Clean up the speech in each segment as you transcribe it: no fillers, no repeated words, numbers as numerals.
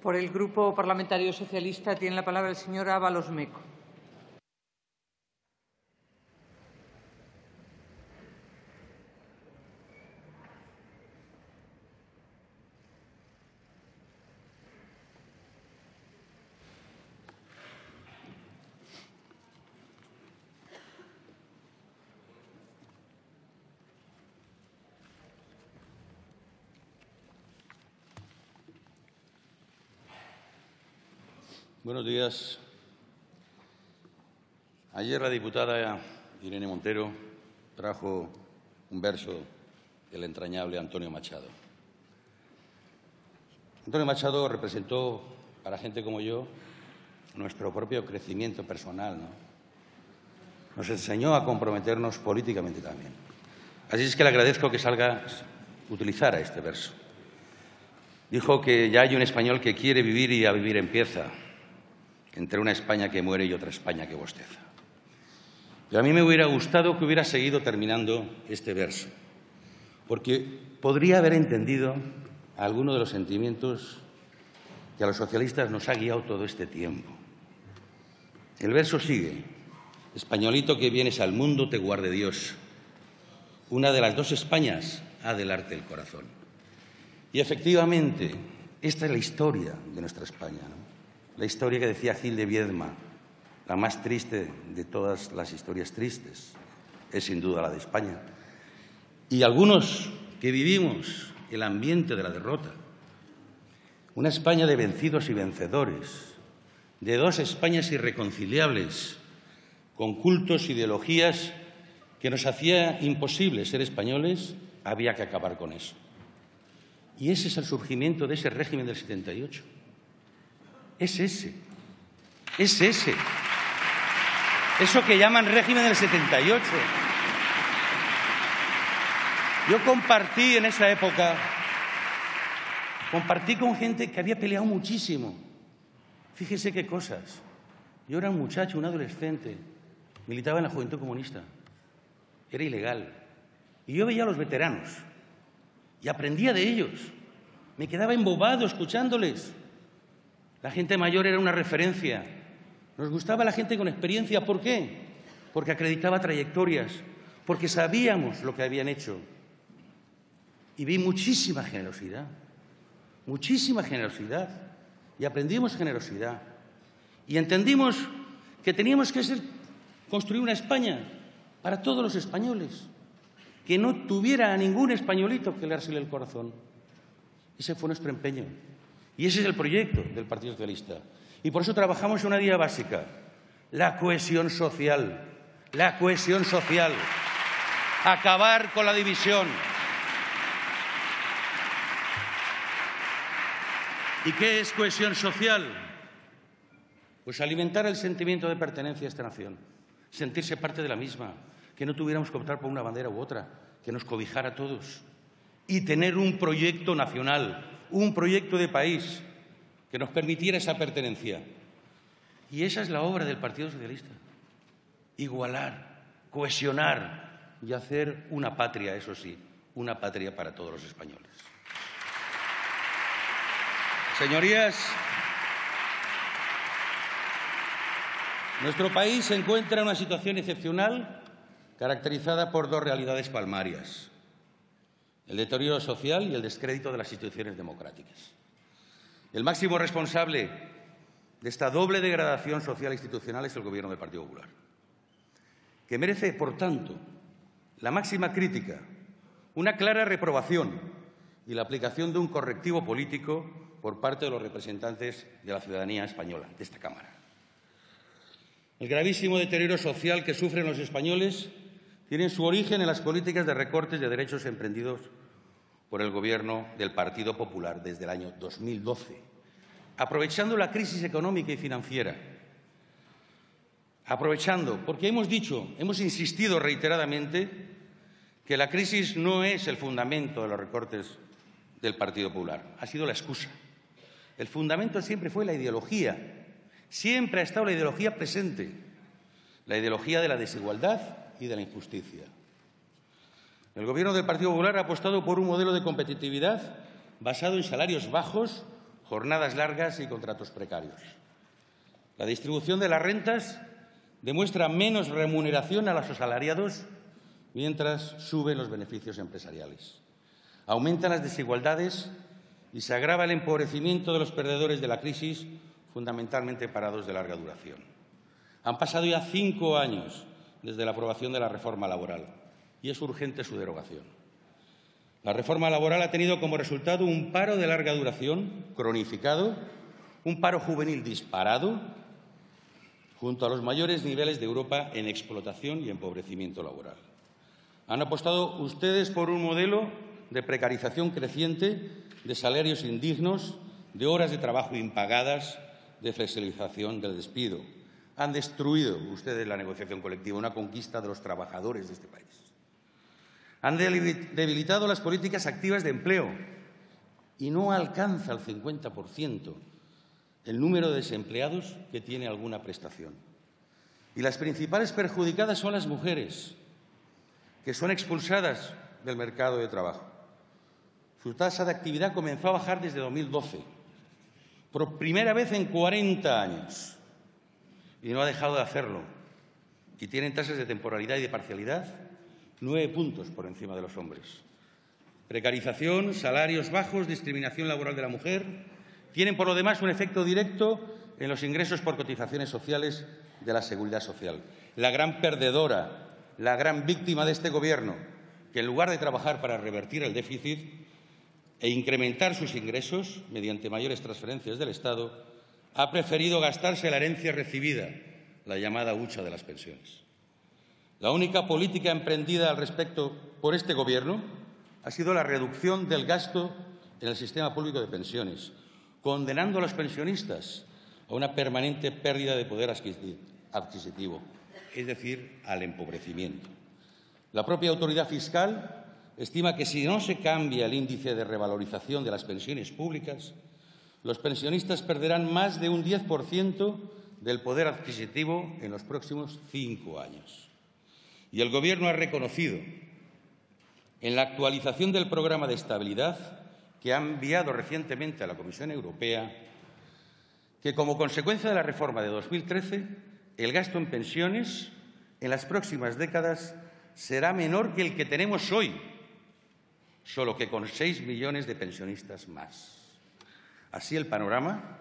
Por el Grupo Parlamentario Socialista tiene la palabra el señor Ábalos Meco. Buenos días. Ayer la diputada Irene Montero trajo un verso del entrañable Antonio Machado. Antonio Machado representó, para gente como yo, nuestro propio crecimiento personal, ¿no? Nos enseñó a comprometernos políticamente también. Así es que le agradezco que utilizara este verso. Dijo que ya hay un español que quiere vivir y a vivir empieza, entre una España que muere y otra España que bosteza. Y a mí me hubiera gustado que hubiera seguido terminando este verso, porque podría haber entendido alguno de los sentimientos que a los socialistas nos ha guiado todo este tiempo. El verso sigue: españolito que vienes al mundo te guarde Dios. Una de las dos Españas ha de darte el corazón. Y efectivamente, esta es la historia de nuestra España, ¿no? La historia que decía Gil de Viedma, la más triste de todas las historias tristes, es sin duda la de España. Y algunos que vivimos el ambiente de la derrota, una España de vencidos y vencedores, de dos Españas irreconciliables, con cultos, ideologías que nos hacía imposible ser españoles, había que acabar con eso. Y ese es el surgimiento de ese régimen del 78. Es ese. Eso que llaman régimen del 78. Yo compartí en esa época, con gente que había peleado muchísimo. Fíjese qué cosas. Yo era un muchacho, un adolescente, militaba en la Juventud Comunista. Era ilegal. Y yo veía a los veteranos y aprendía de ellos. Me quedaba embobado escuchándoles. La gente mayor era una referencia. Nos gustaba la gente con experiencia. ¿Por qué? Porque acreditaba trayectorias, porque sabíamos lo que habían hecho. Y vi muchísima generosidad, y aprendimos generosidad. Y entendimos que teníamos que construir una España para todos los españoles, que no tuviera a ningún españolito que leérsele el corazón. Ese fue nuestro empeño. Y ese es el proyecto del Partido Socialista. Y por eso trabajamos en una idea básica: la cohesión social. La cohesión social. Acabar con la división. ¿Y qué es cohesión social? Pues alimentar el sentimiento de pertenencia a esta nación, sentirse parte de la misma, que no tuviéramos que optar por una bandera u otra, que nos cobijara a todos, y tener un proyecto nacional, un proyecto de país que nos permitiera esa pertenencia. Y esa es la obra del Partido Socialista: igualar, cohesionar y hacer una patria, eso sí, una patria para todos los españoles. Señorías, nuestro país se encuentra en una situación excepcional caracterizada por dos realidades palmarias: el deterioro social y el descrédito de las instituciones democráticas. El máximo responsable de esta doble degradación social e institucional es el Gobierno del Partido Popular, que merece, por tanto, la máxima crítica, una clara reprobación y la aplicación de un correctivo político por parte de los representantes de la ciudadanía española, de esta Cámara. El gravísimo deterioro social que sufren los españoles tiene su origen en las políticas de recortes de derechos emprendidos por el Gobierno del Partido Popular desde el año 2012, aprovechando la crisis económica y financiera. Porque hemos insistido reiteradamente que la crisis no es el fundamento de los recortes del Partido Popular, ha sido la excusa. El fundamento siempre fue la ideología, siempre ha estado la ideología presente, la ideología de la desigualdad y de la injusticia. El Gobierno del Partido Popular ha apostado por un modelo de competitividad basado en salarios bajos, jornadas largas y contratos precarios. La distribución de las rentas demuestra menos remuneración a los asalariados mientras suben los beneficios empresariales. Aumentan las desigualdades y se agrava el empobrecimiento de los perdedores de la crisis, fundamentalmente parados de larga duración. Han pasado ya 5 años desde la aprobación de la reforma laboral y es urgente su derogación. La reforma laboral ha tenido como resultado un paro de larga duración cronificado, un paro juvenil disparado, junto a los mayores niveles de Europa en explotación y empobrecimiento laboral. Han apostado ustedes por un modelo de precarización creciente, de salarios indignos, de horas de trabajo impagadas, de flexibilización del despido. Han destruido ustedes la negociación colectiva, una conquista de los trabajadores de este país. Han debilitado las políticas activas de empleo y no alcanza el 50% el número de desempleados que tiene alguna prestación. Y las principales perjudicadas son las mujeres, que son expulsadas del mercado de trabajo. Su tasa de actividad comenzó a bajar desde 2012, por primera vez en 40 años, y no ha dejado de hacerlo. Y tienen tasas de temporalidad y de parcialidad 9 puntos por encima de los hombres. Precarización, salarios bajos, discriminación laboral de la mujer tienen, por lo demás, un efecto directo en los ingresos por cotizaciones sociales de la Seguridad Social. La gran perdedora, la gran víctima de este Gobierno, que en lugar de trabajar para revertir el déficit e incrementar sus ingresos mediante mayores transferencias del Estado, ha preferido gastarse la herencia recibida, la llamada hucha de las pensiones. La única política emprendida al respecto por este Gobierno ha sido la reducción del gasto en el sistema público de pensiones, condenando a los pensionistas a una permanente pérdida de poder adquisitivo, es decir, al empobrecimiento. La propia autoridad fiscal estima que si no se cambia el índice de revalorización de las pensiones públicas, los pensionistas perderán más de un 10% del poder adquisitivo en los próximos 5 años. Y el Gobierno ha reconocido en la actualización del programa de estabilidad que ha enviado recientemente a la Comisión Europea que, como consecuencia de la reforma de 2013, el gasto en pensiones en las próximas décadas será menor que el que tenemos hoy, solo que con 6 millones de pensionistas más. Así el panorama,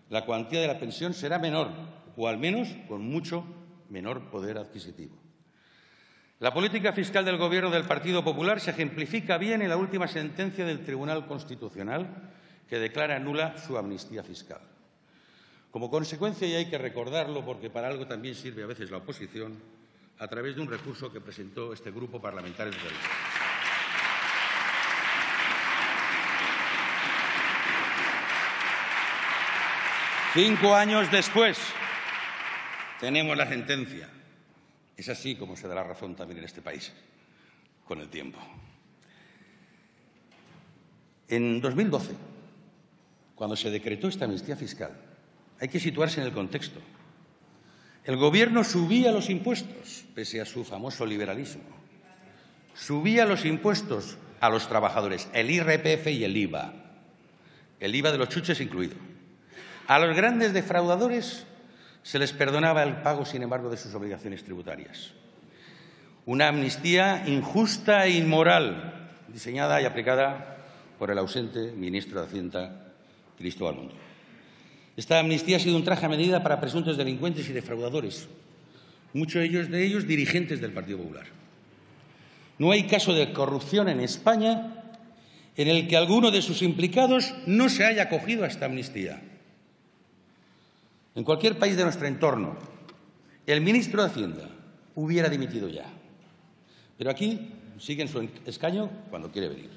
la cuantía de la pensión será menor, o al menos con mucho menor poder adquisitivo. La política fiscal del Gobierno del Partido Popular se ejemplifica bien en la última sentencia del Tribunal Constitucional, que declara nula su amnistía fiscal. Como consecuencia, y hay que recordarlo porque para algo también sirve a veces la oposición, a través de un recurso que presentó este Grupo Parlamentario Socialista. Cinco años después tenemos la sentencia. Es así como se da la razón también en este país, con el tiempo. En 2012, cuando se decretó esta amnistía fiscal, hay que situarse en el contexto. El Gobierno subía los impuestos, pese a su famoso liberalismo. Subía los impuestos a los trabajadores, el IRPF y el IVA de los chuches incluido. A los grandes defraudadores se les perdonaba el pago, sin embargo, de sus obligaciones tributarias. Una amnistía injusta e inmoral, diseñada y aplicada por el ausente ministro de Hacienda, Cristóbal Montoro. Esta amnistía ha sido un traje a medida para presuntos delincuentes y defraudadores, muchos de ellos dirigentes del Partido Popular. No hay caso de corrupción en España en el que alguno de sus implicados no se haya acogido a esta amnistía. En cualquier país de nuestro entorno, el ministro de Hacienda hubiera dimitido ya. Pero aquí sigue en su escaño cuando quiere venir.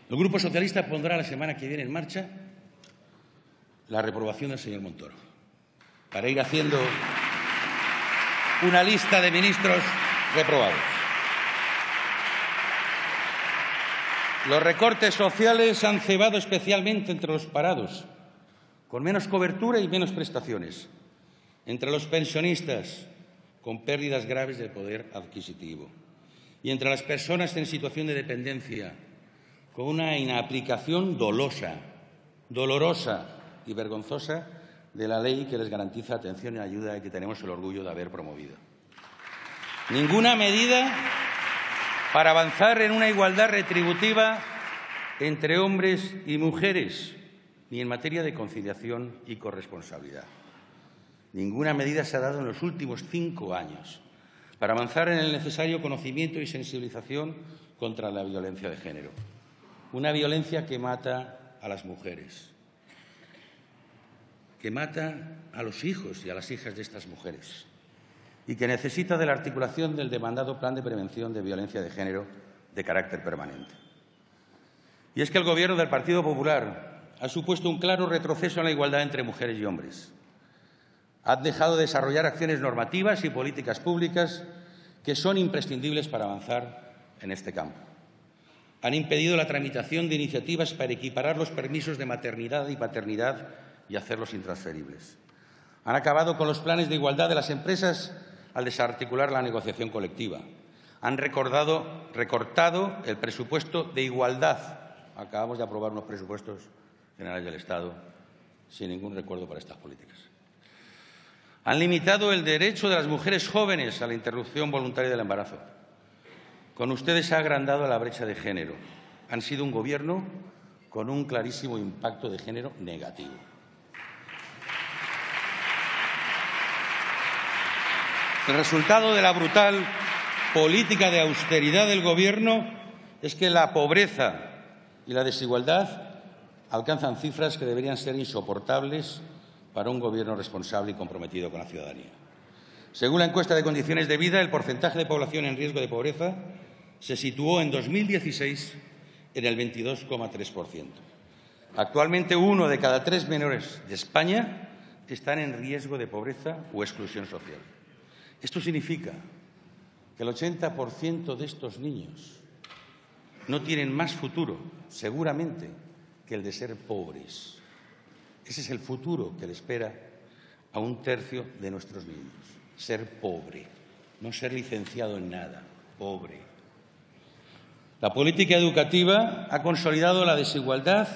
El Grupo Socialista pondrá la semana que viene en marcha la reprobación del señor Montoro, para ir haciendo una lista de ministros reprobados. Los recortes sociales han cebado especialmente entre los parados, con menos cobertura y menos prestaciones, entre los pensionistas, con pérdidas graves de poder adquisitivo, y entre las personas en situación de dependencia, con una inaplicación dolosa dolorosa y vergonzosa de la ley que les garantiza atención y ayuda y que tenemos el orgullo de haber promovido. Ninguna medida para avanzar en una igualdad retributiva entre hombres y mujeres, ni en materia de conciliación y corresponsabilidad. Ninguna medida se ha dado en los últimos 5 años para avanzar en el necesario conocimiento y sensibilización contra la violencia de género. Una violencia que mata a las mujeres, que mata a los hijos y a las hijas de estas mujeres y que necesita de la articulación del demandado Plan de Prevención de Violencia de Género de carácter permanente. Y es que el Gobierno del Partido Popular ha supuesto un claro retroceso en la igualdad entre mujeres y hombres. Ha dejado de desarrollar acciones normativas y políticas públicas que son imprescindibles para avanzar en este campo. Han impedido la tramitación de iniciativas para equiparar los permisos de maternidad y paternidad y hacerlos intransferibles. Han acabado con los planes de igualdad de las empresas al desarticular la negociación colectiva. Han recortado el presupuesto de igualdad. Acabamos de aprobar unos presupuestos generales del Estado sin ningún recuerdo para estas políticas. Han limitado el derecho de las mujeres jóvenes a la interrupción voluntaria del embarazo. Con ustedes se ha agrandado la brecha de género. Han sido un Gobierno con un clarísimo impacto de género negativo. El resultado de la brutal política de austeridad del Gobierno es que la pobreza y la desigualdad alcanzan cifras que deberían ser insoportables para un Gobierno responsable y comprometido con la ciudadanía. Según la encuesta de condiciones de vida, el porcentaje de población en riesgo de pobreza se situó en 2016 en el 22,3%. Actualmente 1 de cada 3 menores de España están en riesgo de pobreza o exclusión social. Esto significa que el 80% de estos niños no tienen más futuro, seguramente, que el de ser pobres. Ese es el futuro que le espera a 1/3 de nuestros niños. Ser pobre, no ser licenciado en nada, pobre. La política educativa ha consolidado la desigualdad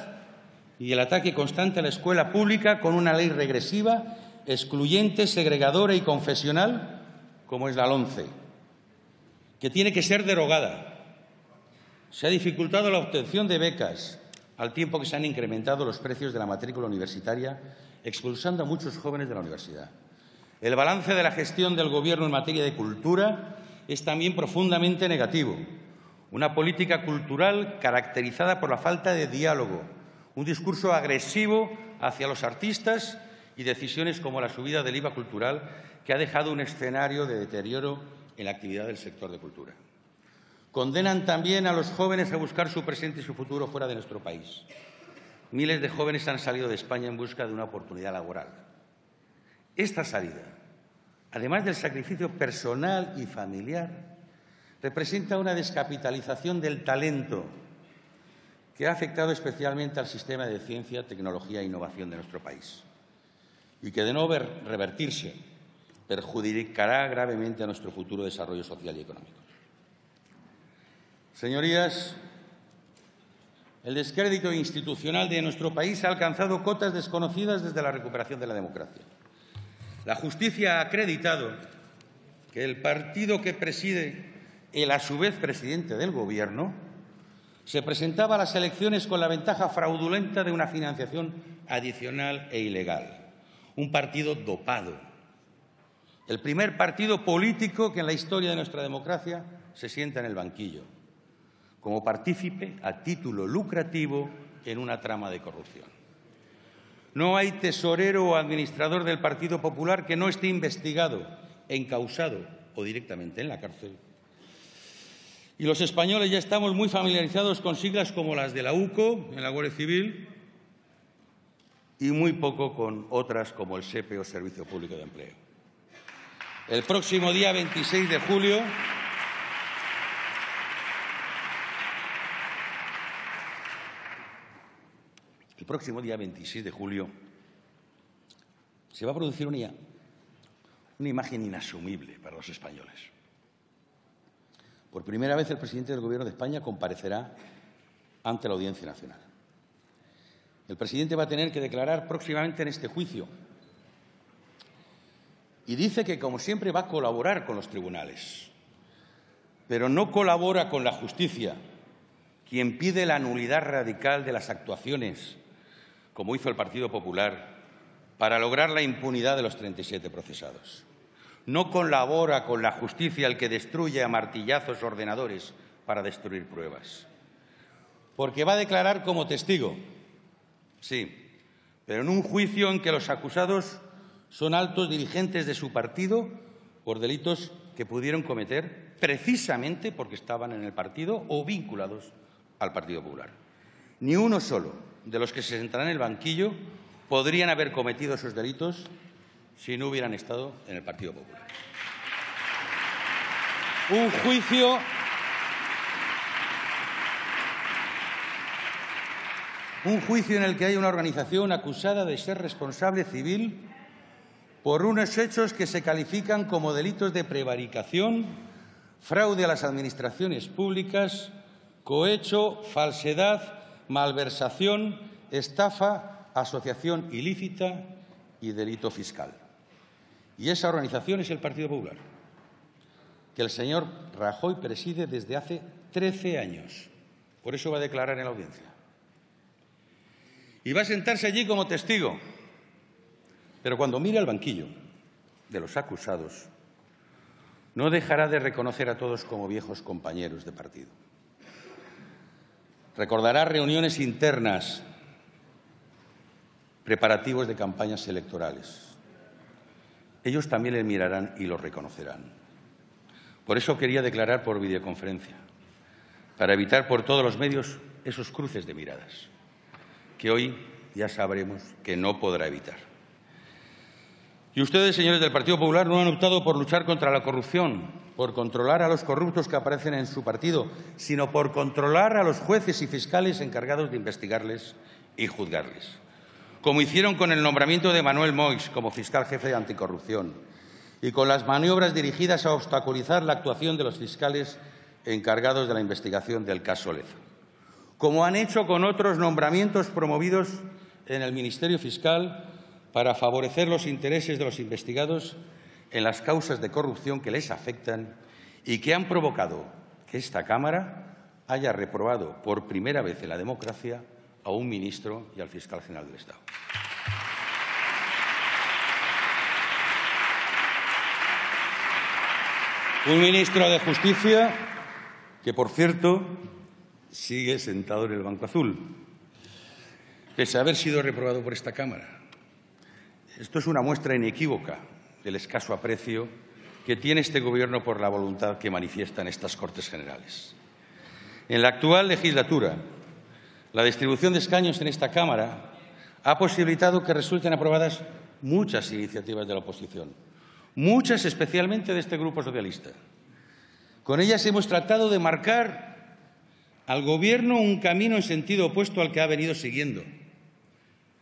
y el ataque constante a la escuela pública con una ley regresiva, excluyente, segregadora y confesional, como es la LOMCE, que tiene que ser derogada. Se ha dificultado la obtención de becas, al tiempo que se han incrementado los precios de la matrícula universitaria, expulsando a muchos jóvenes de la universidad. El balance de la gestión del Gobierno en materia de cultura es también profundamente negativo. Una política cultural caracterizada por la falta de diálogo, un discurso agresivo hacia los artistas y decisiones como la subida del IVA cultural, que ha dejado un escenario de deterioro en la actividad del sector de cultura. Condenan también a los jóvenes a buscar su presente y su futuro fuera de nuestro país. Miles de jóvenes han salido de España en busca de una oportunidad laboral. Esta salida, además del sacrificio personal y familiar, representa una descapitalización del talento que ha afectado especialmente al sistema de ciencia, tecnología e innovación de nuestro país y que, de no revertirse, perjudicará gravemente a nuestro futuro desarrollo social y económico. Señorías, el descrédito institucional de nuestro país ha alcanzado cotas desconocidas desde la recuperación de la democracia. La justicia ha acreditado que el partido que preside el, a su vez, presidente del Gobierno, se presentaba a las elecciones con la ventaja fraudulenta de una financiación adicional e ilegal. Un partido dopado. El primer partido político que en la historia de nuestra democracia se sienta en el banquillo, como partícipe a título lucrativo en una trama de corrupción. No hay tesorero o administrador del Partido Popular que no esté investigado, encausado o directamente en la cárcel. Y los españoles ya estamos muy familiarizados con siglas como las de la UCO en la Guardia Civil y muy poco con otras como el SEPE o Servicio Público de Empleo. El próximo día 26 de julio se va a producir una imagen inasumible para los españoles. Por primera vez el presidente del Gobierno de España comparecerá ante la Audiencia Nacional. El presidente va a tener que declarar próximamente en este juicio. Y dice que, como siempre, va a colaborar con los tribunales. Pero no colabora con la justicia, quien pide la nulidad radical de las actuaciones, como hizo el Partido Popular, para lograr la impunidad de los 37 procesados. No colabora con la justicia el que destruye a martillazos ordenadores para destruir pruebas. Porque va a declarar como testigo, sí, pero en un juicio en que los acusados son altos dirigentes de su partido por delitos que pudieron cometer precisamente porque estaban en el partido o vinculados al Partido Popular. Ni uno solo de los que se sentarán en el banquillo podrían haber cometido esos delitos si no hubieran estado en el Partido Popular. Un juicio en el que hay una organización acusada de ser responsable civil por unos hechos que se califican como delitos de prevaricación, fraude a las administraciones públicas, cohecho, falsedad, malversación, estafa, asociación ilícita y delito fiscal. Y esa organización es el Partido Popular, que el señor Rajoy preside desde hace 13 años. Por eso va a declarar en la audiencia. Y va a sentarse allí como testigo. Pero cuando mire al banquillo de los acusados, no dejará de reconocer a todos como viejos compañeros de partido. Recordará reuniones internas, preparativos de campañas electorales. Ellos también le mirarán y lo reconocerán. Por eso quería declarar por videoconferencia, para evitar por todos los medios esos cruces de miradas, que hoy ya sabremos que no podrá evitar. Y ustedes, señores del Partido Popular, no han optado por luchar contra la corrupción, por controlar a los corruptos que aparecen en su partido, sino por controlar a los jueces y fiscales encargados de investigarles y juzgarles, como hicieron con el nombramiento de Manuel Moix como fiscal jefe de anticorrupción y con las maniobras dirigidas a obstaculizar la actuación de los fiscales encargados de la investigación del caso Leza, como han hecho con otros nombramientos promovidos en el Ministerio Fiscal para favorecer los intereses de los investigados en las causas de corrupción que les afectan y que han provocado que esta Cámara haya reprobado por primera vez en la democracia a un ministro y al fiscal general del Estado. Un ministro de Justicia que, por cierto, sigue sentado en el banco azul, pese a haber sido reprobado por esta Cámara. Esto es una muestra inequívoca del escaso aprecio que tiene este Gobierno por la voluntad que manifiesta en estas Cortes Generales. En la actual legislatura, la distribución de escaños en esta Cámara ha posibilitado que resulten aprobadas muchas iniciativas de la oposición, muchas especialmente de este Grupo Socialista. Con ellas hemos tratado de marcar al Gobierno un camino en sentido opuesto al que ha venido siguiendo,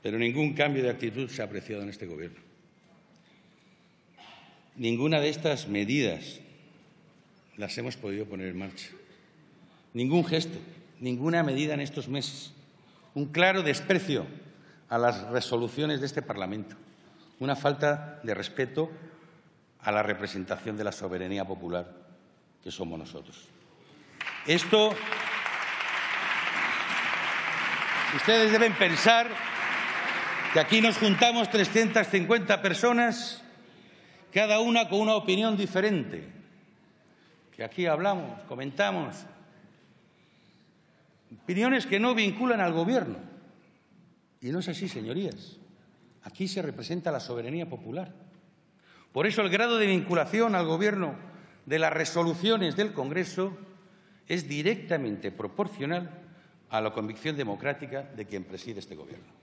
pero ningún cambio de actitud se ha apreciado en este Gobierno. Ninguna de estas medidas las hemos podido poner en marcha. Ningún gesto, ninguna medida en estos meses. Un claro desprecio a las resoluciones de este Parlamento. Una falta de respeto a la representación de la soberanía popular que somos nosotros. Esto, ustedes deben pensar que aquí nos juntamos 350 personas, cada una con una opinión diferente, que aquí hablamos, comentamos, opiniones que no vinculan al Gobierno. Y no es así, señorías. Aquí se representa la soberanía popular. Por eso el grado de vinculación al Gobierno de las resoluciones del Congreso es directamente proporcional a la convicción democrática de quien preside este Gobierno.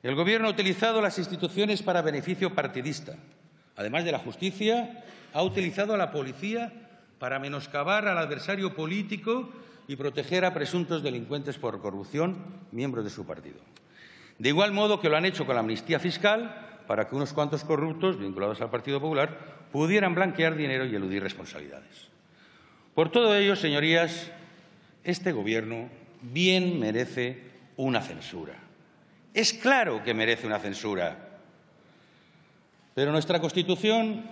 El Gobierno ha utilizado las instituciones para beneficio partidista. Además de la justicia, ha utilizado a la policía para menoscabar al adversario político y proteger a presuntos delincuentes por corrupción, miembros de su partido. De igual modo que lo han hecho con la amnistía fiscal para que unos cuantos corruptos vinculados al Partido Popular pudieran blanquear dinero y eludir responsabilidades. Por todo ello, señorías, este Gobierno bien merece una censura. Es claro que merece una censura. Pero nuestra Constitución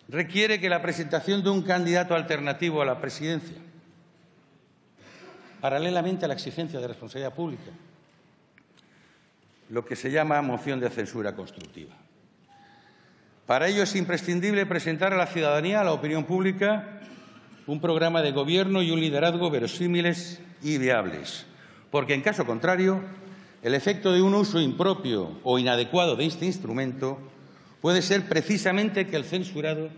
requiere que la presentación de un candidato alternativo a la presidencia, paralelamente a la exigencia de responsabilidad pública, lo que se llama moción de censura constructiva. Para ello es imprescindible presentar a la ciudadanía, a la opinión pública, un programa de gobierno y un liderazgo verosímiles y viables, porque en caso contrario, el efecto de un uso impropio o inadecuado de este instrumento puede ser precisamente que el censurado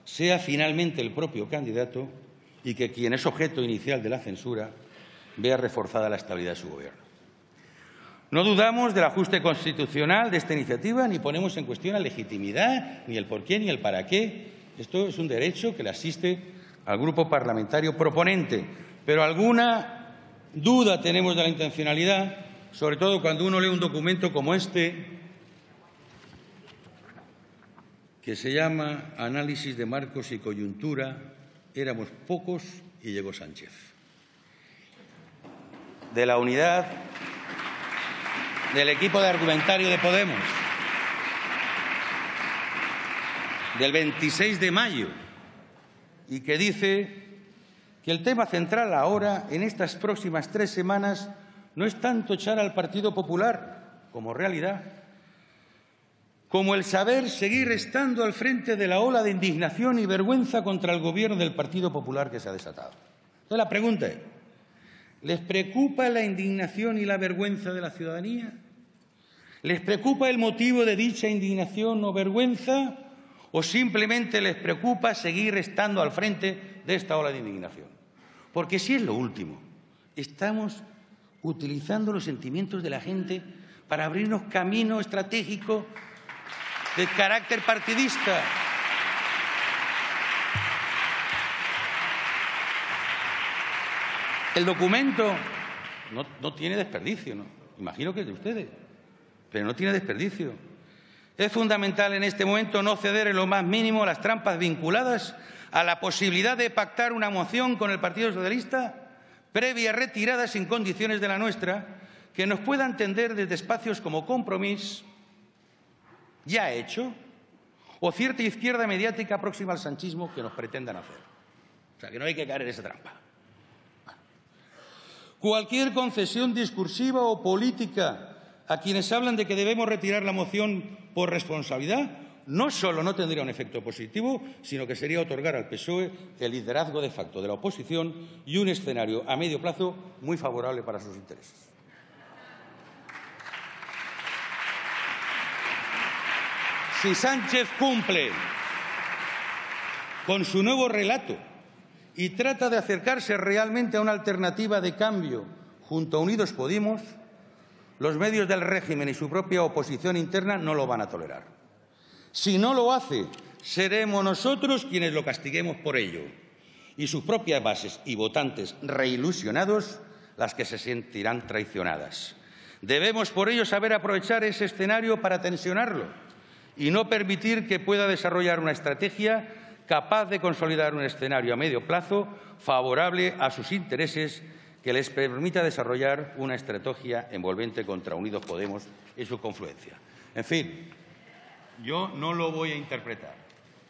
sea finalmente el propio candidato y que quien es objeto inicial de la censura vea reforzada la estabilidad de su gobierno. No dudamos del ajuste constitucional de esta iniciativa, ni ponemos en cuestión la legitimidad, ni el por qué, ni el para qué. Esto es un derecho que le asiste al grupo parlamentario proponente. Pero alguna duda tenemos de la intencionalidad, sobre todo cuando uno lee un documento como este, que se llama Análisis de marcos y coyuntura, éramos pocos y llegó Sánchez. De la unidad del equipo de argumentario de Podemos, del 26 de mayo, y que dice que el tema central ahora, en estas próximas 3 semanas, no es tanto echar al Partido Popular como realidad, como el saber seguir estando al frente de la ola de indignación y vergüenza contra el Gobierno del Partido Popular que se ha desatado. Entonces, la pregunta es, ¿les preocupa la indignación y la vergüenza de la ciudadanía? ¿Les preocupa el motivo de dicha indignación o vergüenza? ¿O simplemente les preocupa seguir estando al frente de esta ola de indignación? Porque si es lo último, estamos utilizando los sentimientos de la gente para abrirnos camino estratégico de carácter partidista. El documento no tiene desperdicio, ¿no? Imagino que es de ustedes, pero no tiene desperdicio. Es fundamental en este momento no ceder en lo más mínimo a las trampas vinculadas a la posibilidad de pactar una moción con el Partido Socialista previa retirada sin condiciones de la nuestra, que nos pueda entender desde espacios como Compromís, ya hecho, o cierta izquierda mediática próxima al sanchismo que nos pretendan hacer. O sea, que no hay que caer en esa trampa. Cualquier concesión discursiva o política a quienes hablan de que debemos retirar la moción por responsabilidad no solo no tendría un efecto positivo, sino que sería otorgar al PSOE el liderazgo de facto de la oposición y un escenario a medio plazo muy favorable para sus intereses. Si Sánchez cumple con su nuevo relato y trata de acercarse realmente a una alternativa de cambio junto a Unidos Podemos, los medios del régimen y su propia oposición interna no lo van a tolerar. Si no lo hace, seremos nosotros quienes lo castiguemos por ello y sus propias bases y votantes reilusionados las que se sentirán traicionadas. Debemos, por ello, saber aprovechar ese escenario para tensionarlo y no permitir que pueda desarrollar una estrategia capaz de consolidar un escenario a medio plazo favorable a sus intereses que les permita desarrollar una estrategia envolvente contra Unidos Podemos y su confluencia. En fin, yo no lo voy a interpretar,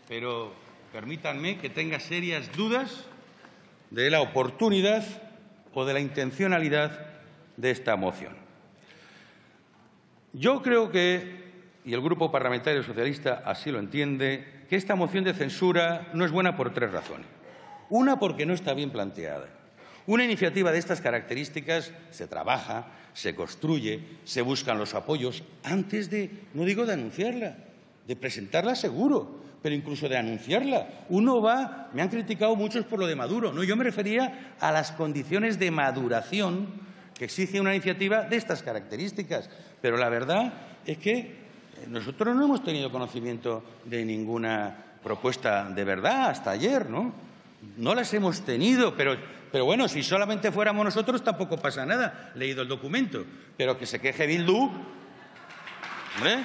pero permítanme que tenga serias dudas de la oportunidad o de la intencionalidad de esta moción. Yo creo que, y el Grupo Parlamentario Socialista así lo entiende, que esta moción de censura no es buena por 3 razones. Una, porque no está bien planteada. Una iniciativa de estas características se trabaja, se construye, se buscan los apoyos antes de, no digo de anunciarla, de presentarla seguro, pero incluso de anunciarla. Uno va, me han criticado muchos por lo de Maduro, no, yo me refería a las condiciones de maduración que exige una iniciativa de estas características. Pero la verdad es que nosotros no hemos tenido conocimiento de ninguna propuesta de verdad hasta ayer, ¿no? No las hemos tenido, pero bueno, si solamente fuéramos nosotros tampoco pasa nada, leído el documento. Pero que se queje Bildu, ¿hombre?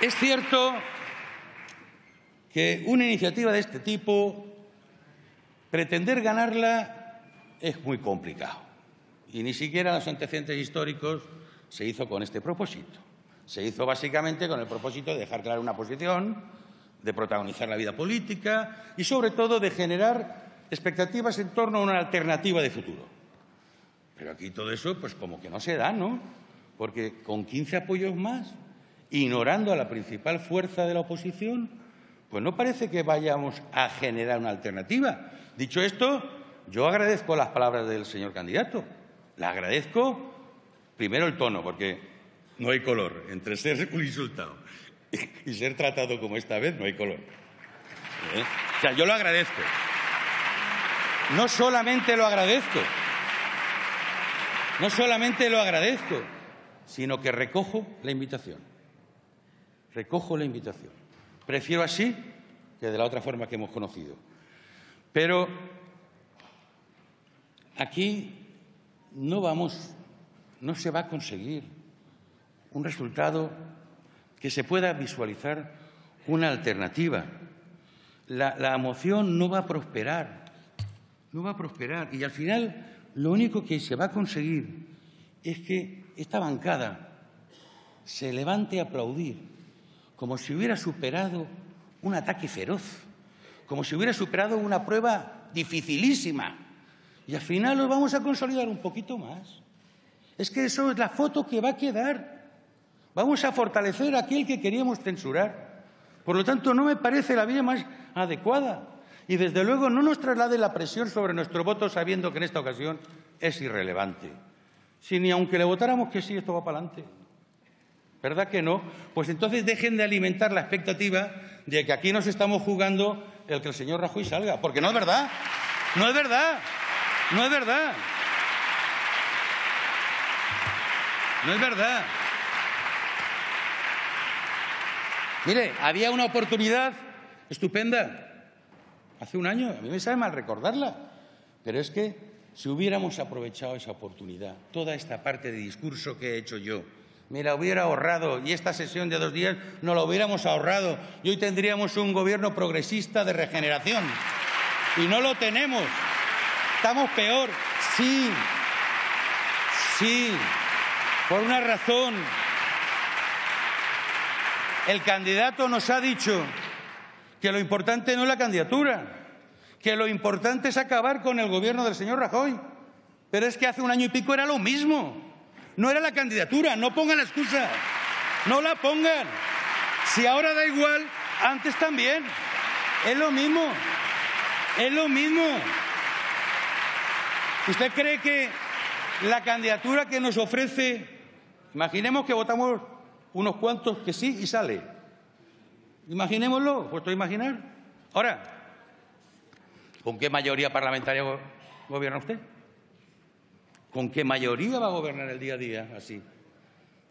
Es cierto que una iniciativa de este tipo, pretender ganarla es muy complicado. Y ni siquiera los antecedentes históricos se hizo con este propósito. Se hizo básicamente con el propósito de dejar clara una posición, de protagonizar la vida política y, sobre todo, de generar expectativas en torno a una alternativa de futuro. Pero aquí todo eso, pues como que no se da, ¿no? Porque con 15 apoyos más, ignorando a la principal fuerza de la oposición, pues no parece que vayamos a generar una alternativa. Dicho esto, yo agradezco las palabras del señor candidato. Le agradezco, primero, el tono, porque no hay color. Entre ser un insultado y ser tratado como esta vez, no hay color. O sea, yo lo agradezco. No solamente lo agradezco, sino que recojo la invitación. Recojo la invitación. Prefiero así que de la otra forma que hemos conocido. Pero aquí no se va a conseguir un resultado que se pueda visualizar una alternativa. La moción no va a prosperar. No va a prosperar. Y al final lo único que se va a conseguir es que esta bancada se levante a aplaudir, como si hubiera superado un ataque feroz, como si hubiera superado una prueba dificilísima. Y al final nos vamos a consolidar un poquito más. Es que eso es la foto que va a quedar. Vamos a fortalecer a aquel que queríamos censurar. Por lo tanto, no me parece la vía más adecuada. Y, desde luego, no nos traslade la presión sobre nuestro voto sabiendo que en esta ocasión es irrelevante. Si ni aunque le votáramos que sí, esto va para adelante. ¿Verdad que no? Pues entonces dejen de alimentar la expectativa de que aquí nos estamos jugando el que el señor Rajoy salga. Porque no es verdad. No es verdad. No es verdad. No es verdad. Mire, había una oportunidad estupenda hace un año. A mí me sabe mal recordarla. Pero es que si hubiéramos aprovechado esa oportunidad, toda esta parte de discurso que he hecho yo, me la hubiera ahorrado, y esta sesión de 2 días no la hubiéramos ahorrado, y hoy tendríamos un gobierno progresista de regeneración. Y no lo tenemos. Estamos peor. Sí, por una razón. El candidato nos ha dicho que lo importante no es la candidatura, que lo importante es acabar con el gobierno del señor Rajoy. Pero es que hace 1 año y pico era lo mismo. No era la candidatura, no pongan la excusa, no la pongan. Si ahora da igual, antes también. Es lo mismo, es lo mismo. ¿Usted cree que la candidatura que nos ofrece, imaginemos que votamos unos cuantos que sí y sale? Imaginémoslo, ¿puesto a imaginar? Ahora, ¿con qué mayoría parlamentaria gobierna usted? ¿Con qué mayoría va a gobernar el día a día así?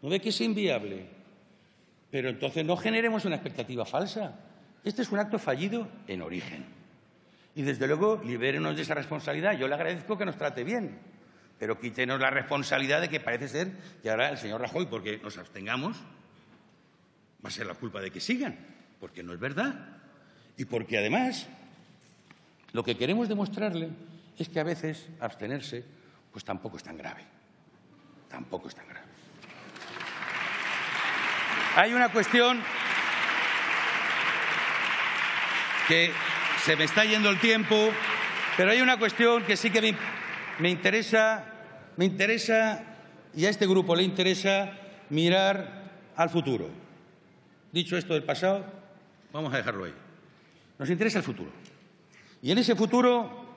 ¿No ve que es inviable? Pero entonces no generemos una expectativa falsa. Este es un acto fallido en origen. Y, desde luego, libérenos de esa responsabilidad. Yo le agradezco que nos trate bien, pero quítenos la responsabilidad de que parece ser que ahora el señor Rajoy, porque nos abstengamos, va a ser la culpa de que sigan, porque no es verdad. Y porque, además, lo que queremos demostrarle es que a veces abstenerse pues tampoco es tan grave. Tampoco es tan grave. Hay una cuestión que se me está yendo el tiempo, pero hay una cuestión que sí que me interesa, y a este grupo le interesa mirar al futuro. Dicho esto del pasado, vamos a dejarlo ahí. Nos interesa el futuro. Y en ese futuro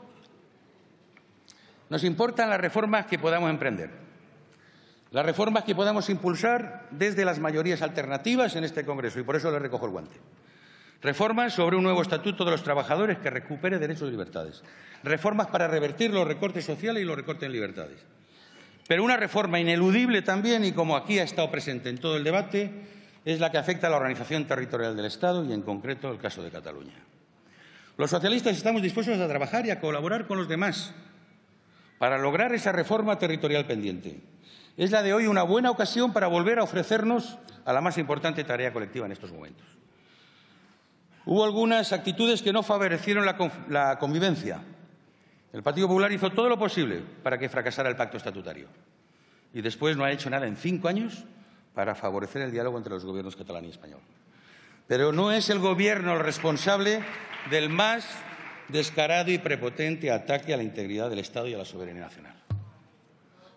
nos importan las reformas que podamos emprender, las reformas que podamos impulsar desde las mayorías alternativas en este Congreso, y por eso le recojo el guante. Reformas sobre un nuevo estatuto de los trabajadores que recupere derechos y libertades. Reformas para revertir los recortes sociales y los recortes en libertades. Pero una reforma ineludible también, y como aquí ha estado presente en todo el debate, es la que afecta a la organización territorial del Estado y, en concreto, el caso de Cataluña. Los socialistas estamos dispuestos a trabajar y a colaborar con los demás para lograr esa reforma territorial pendiente. Es la de hoy una buena ocasión para volver a ofrecernos a la más importante tarea colectiva en estos momentos. Hubo algunas actitudes que no favorecieron la convivencia. El Partido Popular hizo todo lo posible para que fracasara el pacto estatutario y después no ha hecho nada en 5 años para favorecer el diálogo entre los gobiernos catalán y español. Pero no es el Gobierno el responsable del más descarado y prepotente ataque a la integridad del Estado y a la soberanía nacional.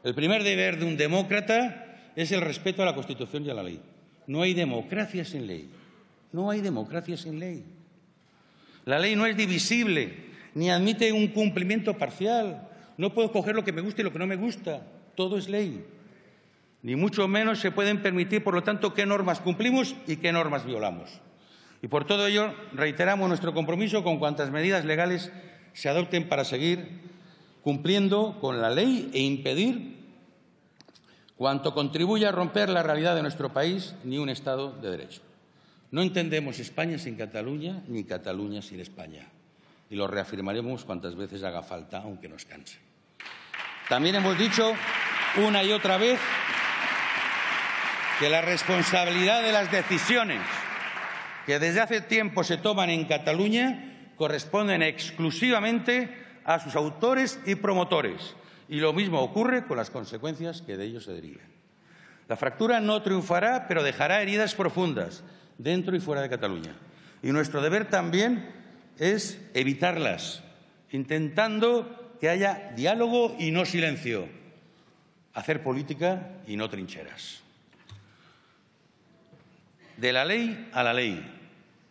El primer deber de un demócrata es el respeto a la Constitución y a la ley. No hay democracia sin ley. No hay democracia sin ley. La ley no es divisible, ni admite un cumplimiento parcial. No puedo coger lo que me gusta y lo que no me gusta. Todo es ley. Ni mucho menos se pueden permitir, por lo tanto, qué normas cumplimos y qué normas violamos. Y por todo ello reiteramos nuestro compromiso con cuantas medidas legales se adopten para seguir cumpliendo con la ley e impedir cuanto contribuya a romper la realidad de nuestro país ni un Estado de Derecho. No entendemos España sin Cataluña ni Cataluña sin España. Y lo reafirmaremos cuantas veces haga falta, aunque nos canse. También hemos dicho una y otra vez que la responsabilidad de las decisiones que desde hace tiempo se toman en Cataluña corresponden exclusivamente a sus autores y promotores. Y lo mismo ocurre con las consecuencias que de ello se deriven. La fractura no triunfará, pero dejará heridas profundas dentro y fuera de Cataluña. Y nuestro deber también es evitarlas, intentando que haya diálogo y no silencio, hacer política y no trincheras. De la ley a la ley.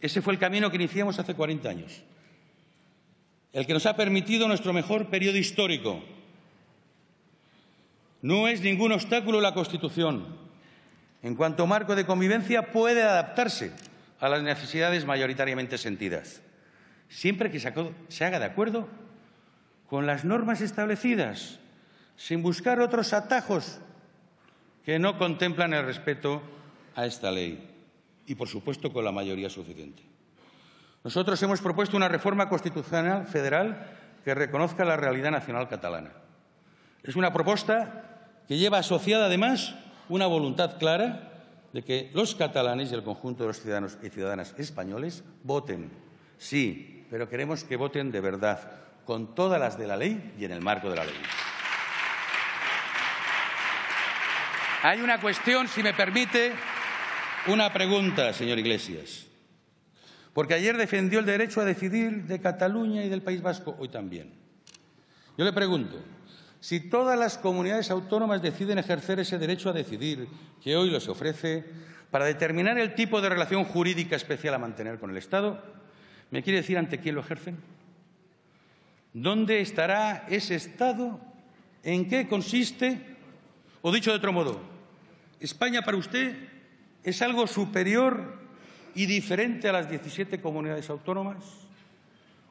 Ese fue el camino que iniciamos hace 40 años, el que nos ha permitido nuestro mejor periodo histórico. No es ningún obstáculo la Constitución. En cuanto marco de convivencia, puede adaptarse a las necesidades mayoritariamente sentidas, siempre que se haga de acuerdo con las normas establecidas, sin buscar otros atajos que no contemplan el respeto a esta ley y, por supuesto, con la mayoría suficiente. Nosotros hemos propuesto una reforma constitucional federal que reconozca la realidad nacional catalana. Es una propuesta que lleva asociada, además, una voluntad clara de que los catalanes y el conjunto de los ciudadanos y ciudadanas españoles voten, sí, pero queremos que voten de verdad, con todas las de la ley y en el marco de la ley. Hay una cuestión, si me permite, una pregunta, señor Iglesias, porque ayer defendió el derecho a decidir de Cataluña y del País Vasco, hoy también. Yo le pregunto, si todas las comunidades autónomas deciden ejercer ese derecho a decidir que hoy les ofrece para determinar el tipo de relación jurídica especial a mantener con el Estado, ¿me quiere decir ante quién lo ejercen? ¿Dónde estará ese Estado? ¿En qué consiste? O dicho de otro modo, ¿España para usted es algo superior y diferente a las 17 comunidades autónomas?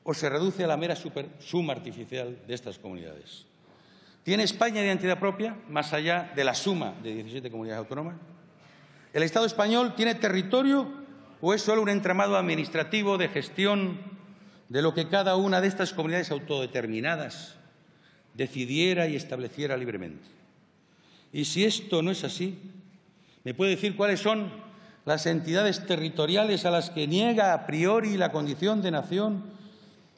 ¿O se reduce a la mera suma artificial de estas comunidades? ¿Tiene España identidad propia, más allá de la suma de 17 comunidades autónomas? ¿El Estado español tiene territorio o es solo un entramado administrativo de gestión de lo que cada una de estas comunidades autodeterminadas decidiera y estableciera libremente? Y si esto no es así, ¿me puede decir cuáles son las entidades territoriales a las que niega a priori la condición de nación,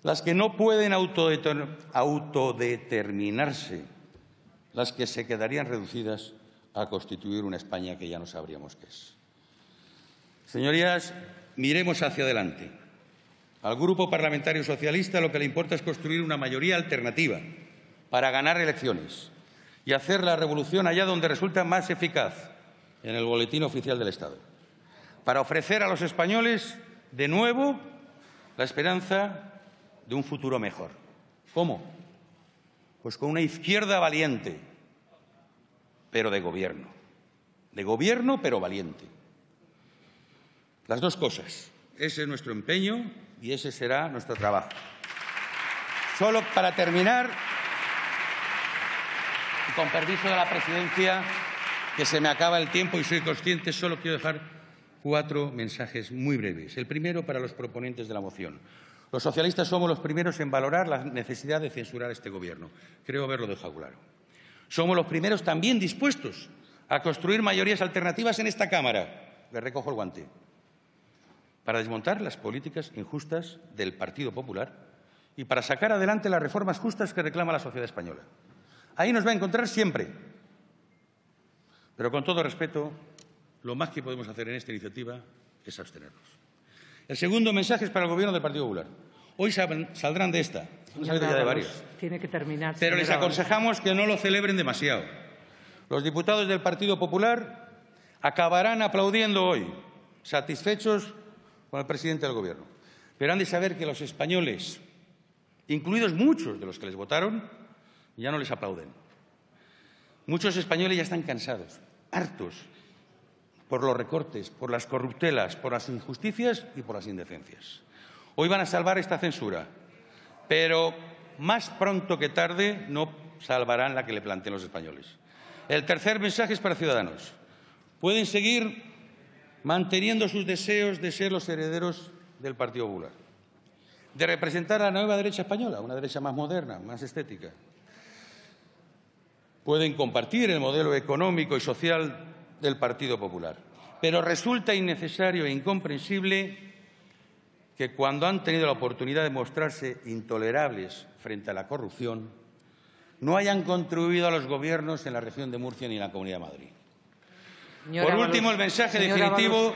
las que no pueden autodeterminarse, las que se quedarían reducidas a constituir una España que ya no sabríamos qué es? Señorías, miremos hacia adelante. Al Grupo Parlamentario Socialista lo que le importa es construir una mayoría alternativa para ganar elecciones y hacer la revolución allá donde resulta más eficaz, en el Boletín Oficial del Estado, para ofrecer a los españoles de nuevo la esperanza de un futuro mejor. ¿Cómo? Pues con una izquierda valiente, pero de gobierno. De gobierno, pero valiente. Las dos cosas. Ese es nuestro empeño y ese será nuestro trabajo. Solo para terminar, y con permiso de la presidencia, que se me acaba el tiempo y soy consciente, solo quiero dejar 4 mensajes muy breves. El primero para los proponentes de la moción. Los socialistas somos los primeros en valorar la necesidad de censurar a este Gobierno. Creo haberlo dejado claro. Somos los primeros también dispuestos a construir mayorías alternativas en esta Cámara. Le recojo el guante. para desmontar las políticas injustas del Partido Popular y para sacar adelante las reformas justas que reclama la sociedad española. Ahí nos va a encontrar siempre. Pero con todo respeto, lo más que podemos hacer en esta iniciativa es abstenernos. El segundo mensaje es para el Gobierno del Partido Popular. Hoy saldrán de esta, hemos salido ya de varios. Tiene que terminar. Pero les aconsejamos que no lo celebren demasiado. Los diputados del Partido Popular acabarán aplaudiendo hoy, satisfechos con el presidente del Gobierno. Pero han de saber que los españoles, incluidos muchos de los que les votaron, ya no les aplauden. Muchos españoles ya están cansados, hartos, por los recortes, por las corruptelas, por las injusticias y por las indecencias. Hoy van a salvar esta censura, pero más pronto que tarde no salvarán la que le planteen los españoles. El tercer mensaje es para Ciudadanos. Pueden seguir manteniendo sus deseos de ser los herederos del Partido Popular, de representar a la nueva derecha española, una derecha más moderna, más estética. Pueden compartir el modelo económico y social del Partido Popular, pero resulta innecesario e incomprensible que cuando han tenido la oportunidad de mostrarse intolerables frente a la corrupción, no hayan contribuido a los gobiernos en la región de Murcia ni en la Comunidad de Madrid. Por último, el mensaje definitivo